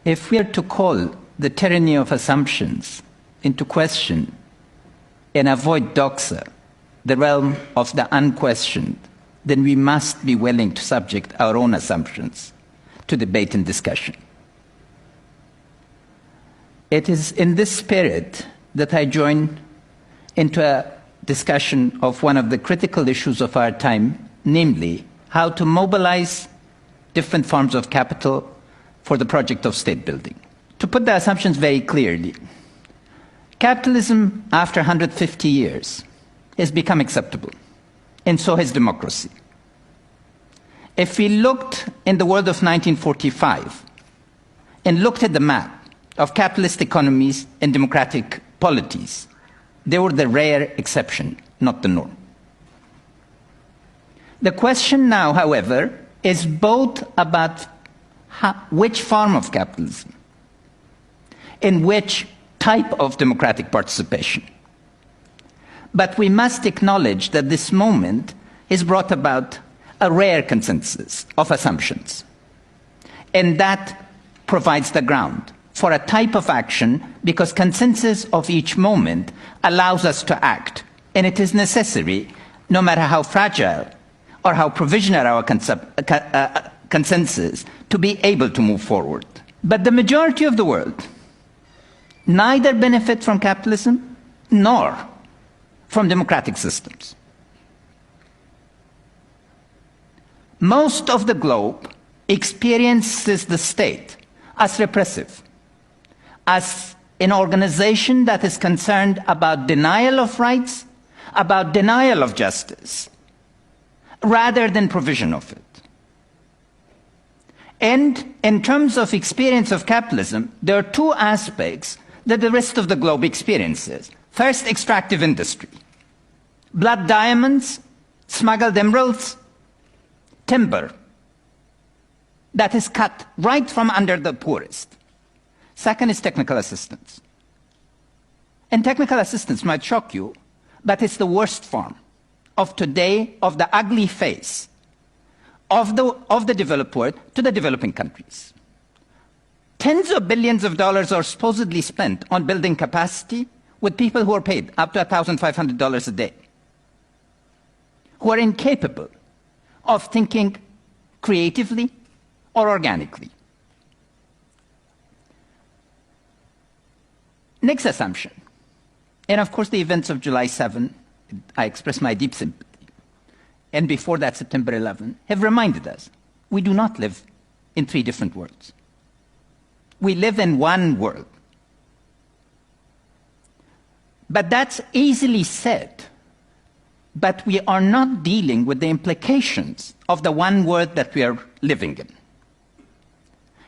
If we are to call the tyranny of assumptions into question and avoid doxa, the realm of the unquestioned, then we must be willing to subject our own assumptions to debate and discussion. It is in this spirit that I join into a discussion of one of the critical issues of our time, namely how to mobilize different forms of capital for the project of state building. To put the assumptions very clearly, capitalism after 150 years has become acceptable, and so has democracy. If we looked in the world of 1945 and looked at the map of capitalist economies and democratic polities, they were the rare exception, not the norm. The question now, however, is both about which form of capitalism and which type of democratic participation. But we must acknowledge that this moment has brought about a rare consensus of assumptions, and that provides the ground for a type of action, because consensus of each moment allows us to act, and it is necessary, no matter how fragile or how provisional our consensus, to be able to move forward. But the majority of the world neither benefit from capitalism nor from democratic systems. Most of the globe experiences the state as repressive, as an organization that is concerned about denial of rights, about denial of justice, rather than provision of it. And in terms of experience of capitalism, there are two aspects that the rest of the globe experiences. First, extractive industry. Blood diamonds, smuggled emeralds, timber that is cut right from under the poorest. Second is technical assistance. And technical assistance might shock you, but it's the worst form of today, of the ugly face of the developed world to the developing countries. Tens of billions of dollars are supposedly spent on building capacity with people who are paid up to $1,500 a day, who are incapable of thinking creatively or organically. Next assumption, and of course the events of July 7, I express my deep sympathy, and before that September 11, have reminded us we do not live in three different worlds. We live in one world. But that's easily said, but we are not dealing with the implications of the one world that we are living in.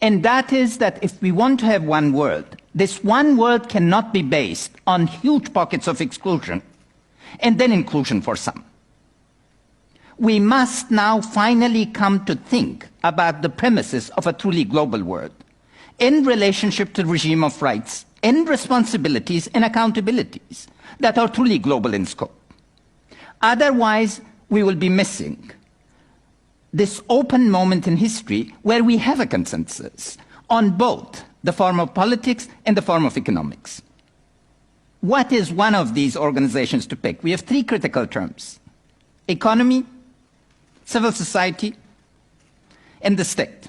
And that is that if we want to have one world, this one world cannot be based on huge pockets of exclusion and then inclusion for some. We must now finally come to think about the premises of a truly global world in relationship to the regime of rights and responsibilities and accountabilities that are truly global in scope. Otherwise, we will be missing this open moment in history where we have a consensus on both the form of politics and the form of economics. What is one of these organizations to pick? We have three critical terms: economy, civil society, and the state.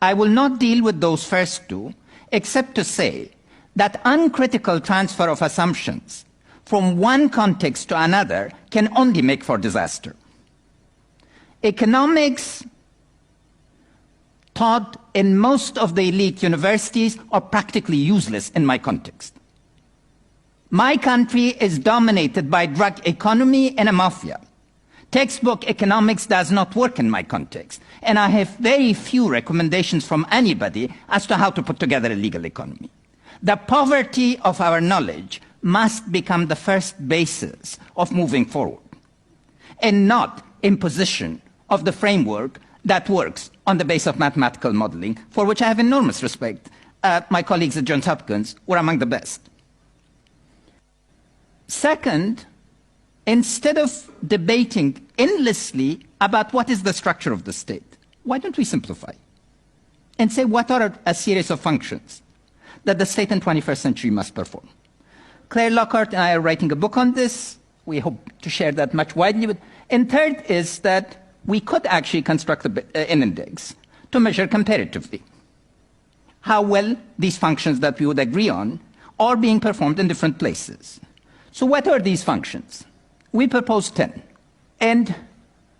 I will not deal with those first two, except to say that uncritical transfer of assumptions from one context to another can only make for disaster. Economics taught in most of the elite universities are practically useless in my context. My country is dominated by drug economy and a mafia. Textbook economics does not work in my context, and I have very few recommendations from anybody as to how to put together a legal economy. The poverty of our knowledge must become the first basis of moving forward, and not imposition of the framework that works on the basis of mathematical modeling, for which I have enormous respect. My colleagues at Johns Hopkins were among the best. Second, instead of debating endlessly about what is the structure of the state, why don't we simplify? and say what are a series of functions that the state in the 21st century must perform. Claire Lockhart and I are writing a book on this. We hope to share that much widely. And third is that we could actually construct an index to measure comparatively how well these functions that we would agree on are being performed in different places. So what are these functions? We propose 10. And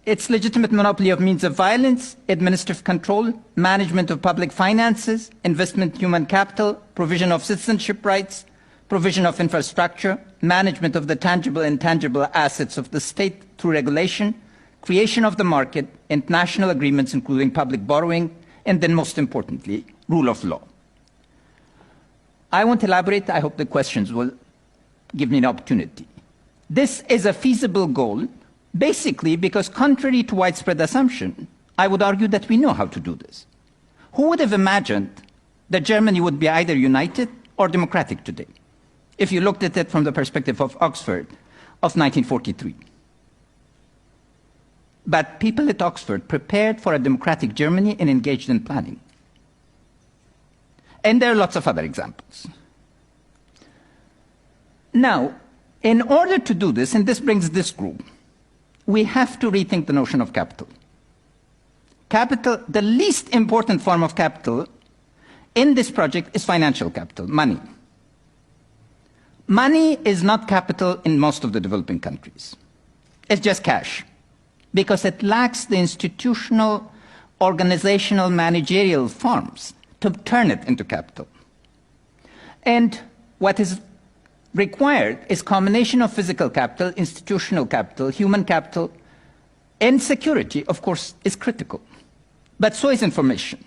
it's legitimate monopoly of means of violence, administrative control, management of public finances, investment in human capital, provision of citizenship rights, provision of infrastructure, management of the tangible and intangible assets of the state through regulation, creation of the market, international agreements including public borrowing, and then most importantly, rule of law. I won't elaborate. I hope the questions will give me an opportunity. This is a feasible goal, basically because contrary to widespread assumption, I would argue that we know how to do this. Who would have imagined that Germany would be either united or democratic today, if you looked at it from the perspective of Oxford of 1943? But people at Oxford prepared for a democratic Germany and engaged in planning. And there are lots of other examples. Now, in order to do this, and this brings this group, we have to rethink the notion of capital. Capital, the least important form of capital in this project is financial capital, money. Money is not capital in most of the developing countries. It's just cash, because it lacks the institutional, organizational, managerial forms to turn it into capital. And what is required is combination of physical capital, institutional capital, human capital, and security, of course, is critical. But so is information.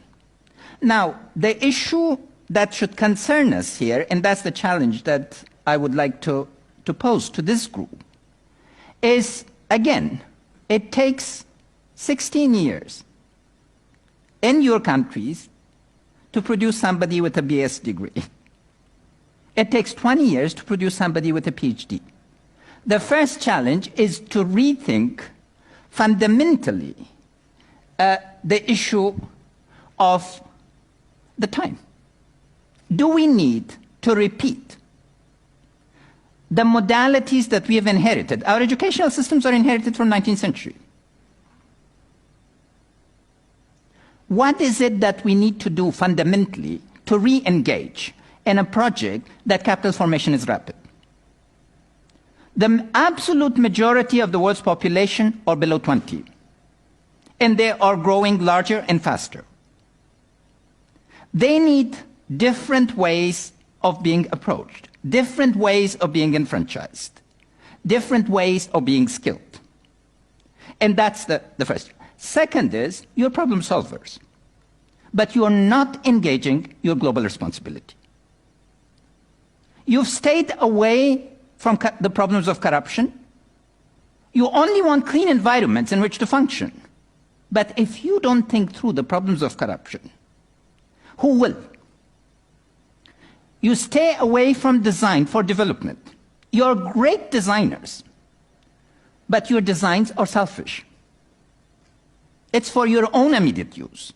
Now, the issue that should concern us here, and that's the challenge that I would like to pose to this group, is, again, it takes 16 years in your countries to produce somebody with a BS degree. It takes 20 years to produce somebody with a PhD. The first challenge is to rethink fundamentally the issue of the time. Do we need to repeat the modalities that we have inherited? Our educational systems are inherited from the 19th century. What is it that we need to do fundamentally to re-engage in a project that capital formation is rapid? The absolute majority of the world's population are below 20, and they are growing larger and faster. They need different ways of being approached, different ways of being enfranchised, different ways of being skilled. And that's the first. Second is, you're problem solvers, but you are not engaging your global responsibility. You've stayed away from the problems of corruption. You only want clean environments in which to function. But if you don't think through the problems of corruption, who will? You stay away from design for development. You're great designers, but your designs are selfish. It's for your own immediate use.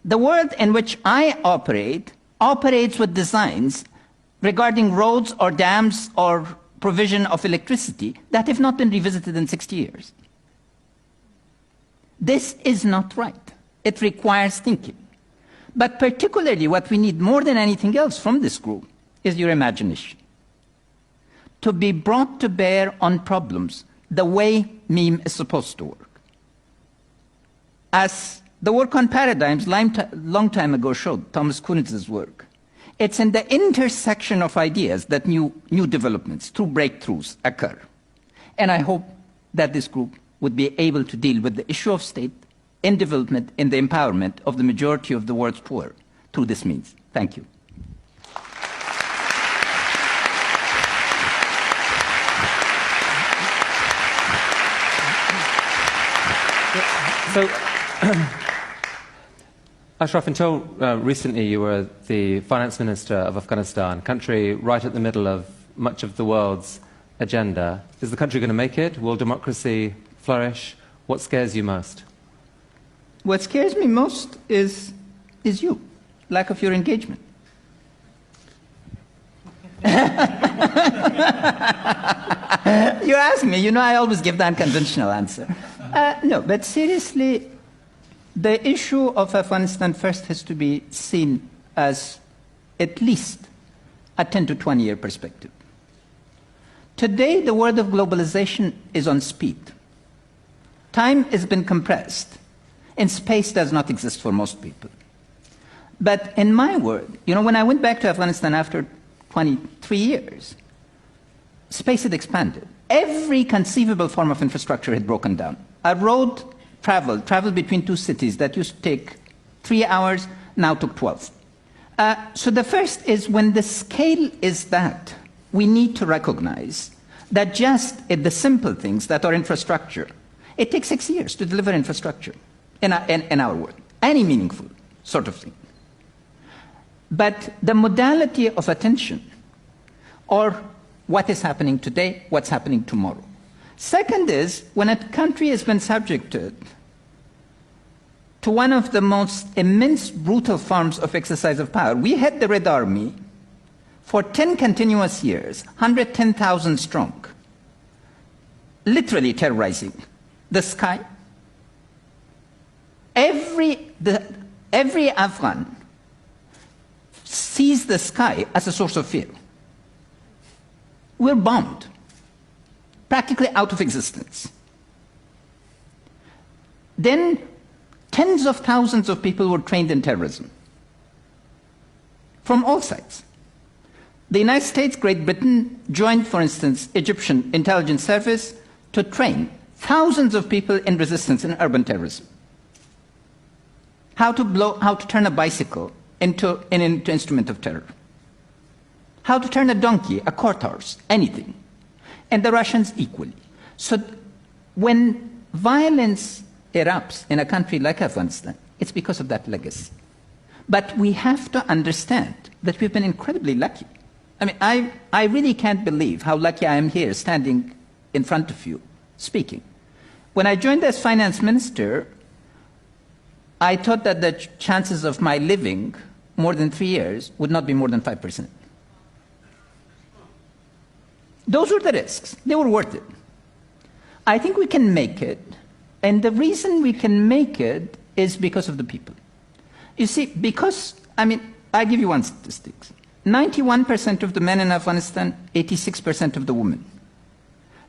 The world in which I operate operates with designs regarding roads or dams or provision of electricity that have not been revisited in 60 years. This is not right. It requires thinking. But particularly what we need more than anything else from this group is your imagination. To be brought to bear on problems the way meme is supposed to work. As the work on paradigms long time ago showed, Thomas Kunitz's work, it's in the intersection of ideas that new developments, true breakthroughs occur. And I hope that this group would be able to deal with the issue of state in development and the empowerment of the majority of the world's poor through this means. Thank you. So, اشرف, until recently you were the finance minister of Afghanistan, country right at the middle of much of the world's agenda. Is the country going to make it? Will democracy flourish? What scares you most? What scares me most is is you, lack of your engagement. You ask me, you know, I always give the unconventional answer. No, but seriously, the issue of Afghanistan first has to be seen as at least a 10 to 20 year perspective. Today, the world of globalization is on speed. Time has been compressed, and space does not exist for most people. But in my world, you know, when I went back to Afghanistan after 23 years, space had expanded. Every conceivable form of infrastructure had broken down. A road traveled between two cities that used to take 3 hours, now took 12. So the first is, when the scale is that, we need to recognize that just at the simple things that are infrastructure, it takes 6 years to deliver infrastructure in our world, any meaningful sort of thing. But the modality of attention, or what is happening today, what's happening tomorrow. Second is, when a country has been subjected to one of the most immense, brutal forms of exercise of power. We had the Red Army for 10 continuous years, 110,000 strong, literally terrorizing the sky. Every Afghan sees the sky as a source of fear. We're bombed, practically out of existence. Then tens of thousands of people were trained in terrorism from all sides. The United States, Great Britain joined, for instance, Egyptian intelligence service to train thousands of people in resistance in urban terrorism. How to turn a bicycle into an instrument of terror. How to turn a donkey, a cart horse, anything. And the Russians equally. So when violence erupts in a country like Afghanistan, it's because of that legacy. But we have to understand that we've been incredibly lucky. I mean, I really can't believe how lucky I am here standing in front of you, speaking. When I joined as finance minister, I thought that the chances of my living more than 3 years would not be more than 5%. Those were the risks. They were worth it. I think we can make it, and the reason we can make it is because of the people. You see, because, I mean, I'll give you one statistic. 91% of the men in Afghanistan, 86% of the women,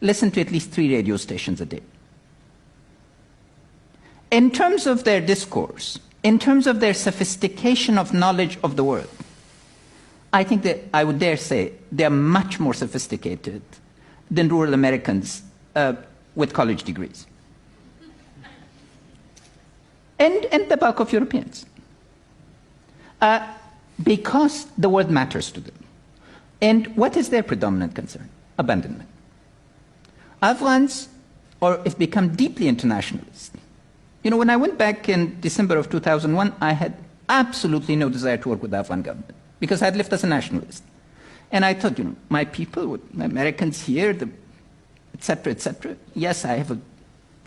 listen to at least 3 radio stations a day. In terms of their discourse, in terms of their sophistication of knowledge of the world, I think that I would dare say they're much more sophisticated than rural Americans with college degrees. And the bulk of Europeans. Because the world matters to them. And what is their predominant concern? Abandonment. Afghans have become deeply internationalist. You know, when I went back in December of 2001, I had absolutely no desire to work with the Afghan government because I had lived as a nationalist. And I thought, you know, my people, my Americans here, et cetera, et cetera. Yes, I have an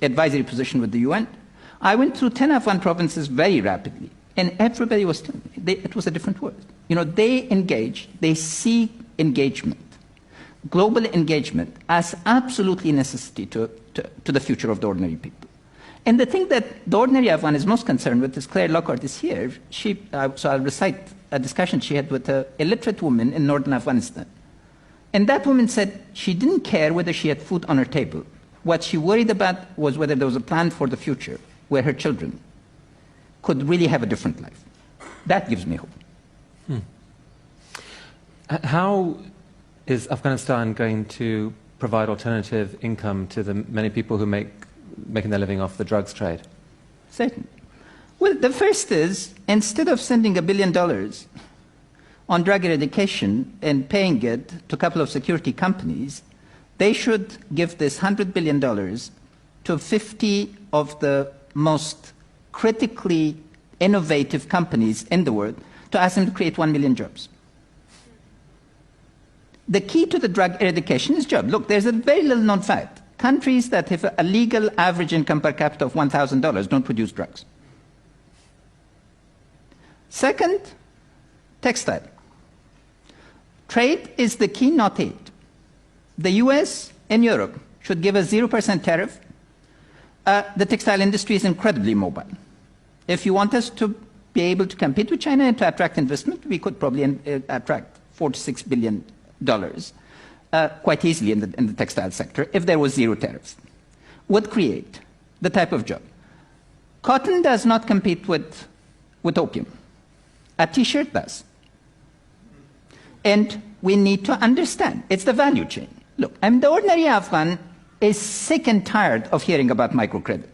advisory position with the UN. I went through 10 Afghan provinces very rapidly, and everybody was telling me it was a different world. You know, they engage, they see engagement, global engagement as absolutely a necessity to the future of the ordinary people. And the thing that the ordinary Afghan is most concerned with is Claire Lockhart is here. So I'll recite a discussion she had with a illiterate woman in northern Afghanistan. And that woman said she didn't care whether she had food on her table. What she worried about was whether there was a plan for the future where her children could really have a different life. That gives me hope. How is Afghanistan going to provide alternative income to the many people who making their living off the drugs trade? Certainly. Well, the first is, instead of sending $1 billion on drug eradication and paying it to a couple of security companies, they should give this $100 billion to 50 of the most critically innovative companies in the world to ask them to create 1 million jobs. The key to the drug eradication is job. Look, there's a very little known fact. Countries that have a legal average income per capita of $1,000 don't produce drugs. Second, textile. Trade is the key, not aid. The US and Europe should give a 0% tariff. The textile industry is incredibly mobile. If you want us to be able to compete with China and to attract investment, we could probably attract $4 to $6 billion quite easily in the textile sector if there was zero tariffs. Would create the type of job. Cotton does not compete with opium. A T-shirt does. And we need to understand, it's the value chain. Look, the ordinary Afghan is sick and tired of hearing about microcredit.